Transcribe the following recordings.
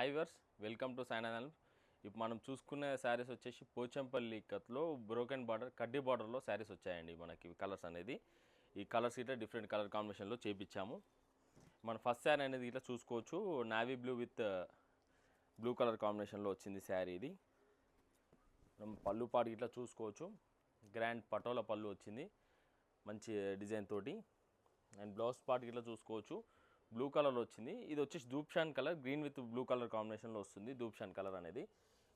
Hi viewers welcome to Sainath. ఇప్పుడు మనం చూసుకునే శారీస్ వచ్చేసి పోచంపల్లి కత్లో బ్రోకెన్ బార్డర్ కడ్డీ బార్డర్లో శారీస్ వచ్చాయండి. మనకి కలర్స్ అనేది ఈ కలర్స్ ఇట్లా డిఫరెంట్ కలర్ కాంబినేషన్లో చేపించాము. మన ఫస్ట్ శారీ అనేది ఇట్లా చూసుకోవచ్చు, navy blue with blue colour కాంబినేషన్లో వచ్చింది శారీ. ఇది మనం పళ్ళు పాటు ఇట్లా చూసుకోవచ్చు, గ్రాండ్ పటోలా పళ్ళు వచ్చింది మంచి డిజైన్ తోటి. అండ్ బ్లౌజ్ పార్ట్ ఇట్లా చూసుకోవచ్చు, బ్లూ కలర్లో వచ్చింది. ఇది వచ్చేసి దూప్షాన్ colour, green with blue colour కాంబినేషన్లో వస్తుంది దూప్షాన్ కలర్ అనేది.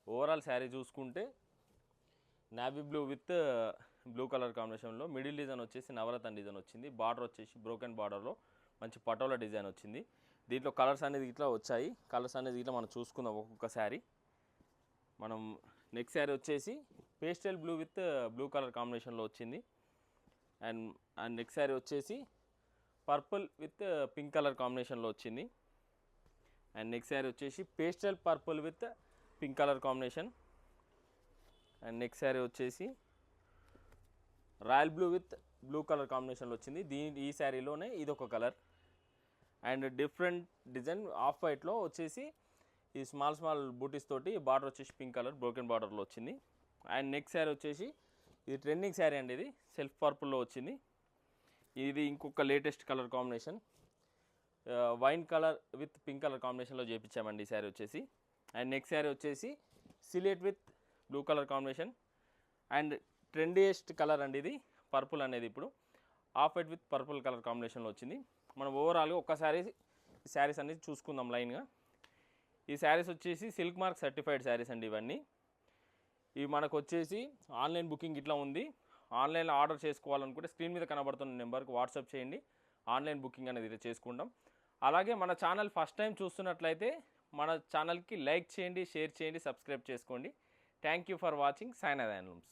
ఓవరాల్ శారీ చూసుకుంటే navy blue with blue colour కాంబినేషన్లో మిడిల్ డిజైన్ వచ్చేసి నవరత్న డిజైన్ వచ్చింది. బార్డర్ వచ్చేసి బ్రోకెన్ బార్డర్లో మంచి పటోలా డిజైన్ వచ్చింది. దీంట్లో కలర్స్ అనేది ఇట్లా వచ్చాయి. కలర్స్ అనేది ఇట్లా మనం చూసుకుందాం ఒక్కొక్క శారీ. మనం నెక్స్ట్ శారీ వచ్చేసి pastel blue with blue colour కాంబినేషన్లో వచ్చింది. అండ్ నెక్స్ట్ శారీ వచ్చేసి పర్పుల్ విత్ పింక్ కలర్ కాంబినేషన్లో వచ్చింది. అండ్ నెక్స్ట్ శారీ వచ్చేసి pastel purple with pink colour combination. And next sari వచ్చేసి royal blue with blue colour కాంబినేషన్లో వచ్చింది. ఈ శారీలోనే ఇది ఒక colour. And different design off వైట్లో వచ్చేసి ఈ స్మాల్ బూటీస్ తోటి బార్డర్ వచ్చేసి పింక్ కలర్ బ్రోకెన్ బార్డర్లో వచ్చింది. అండ్ నెక్స్ట్ శారీ వచ్చేసి ఇది ట్రెండింగ్ శారీ అండి, ఇది సెల్ఫ్ పర్పుల్లో వచ్చింది. ఇది ఇంకొక latest colour combination, wine colour with pink colour కాంబినేషన్లో చేయించామండి ఈ శారీ వచ్చేసి. అండ్ నెక్స్ట్ శారీ వచ్చేసి slate with blue colour combination. And trendiest colour అండి ఇది పర్పుల్ అనేది. ఇప్పుడు off white with purple colour కాంబినేషన్లో వచ్చింది. మనం ఓవరాల్గా ఒక్కసారి శారీస్ అనేది చూసుకుందాం లైన్గా. ఈ శారీస్ వచ్చేసి సిల్క్ మార్క్ సర్టిఫైడ్ శారీస్ అండి ఇవన్నీ. ఇవి మనకు వచ్చేసి ఆన్లైన్ బుకింగ్ ఇట్లా ఉంది. ఆన్లైన్లో ఆర్డర్ చేసుకోవాలనుకుంటే స్క్రీన్ మీద కనబడుతున్న నెంబర్కి వాట్సాప్ చేయండి, ఆన్లైన్ బుకింగ్ అనేది చేసుకుంటాం. అలాగే మన ఛానల్ ఫస్ట్ టైం చూస్తున్నట్లయితే మన ఛానల్కి లైక్ చేయండి, షేర్ చేయండి, సబ్స్క్రైబ్ చేసుకోండి. Thank you for watching Sainath handlooms.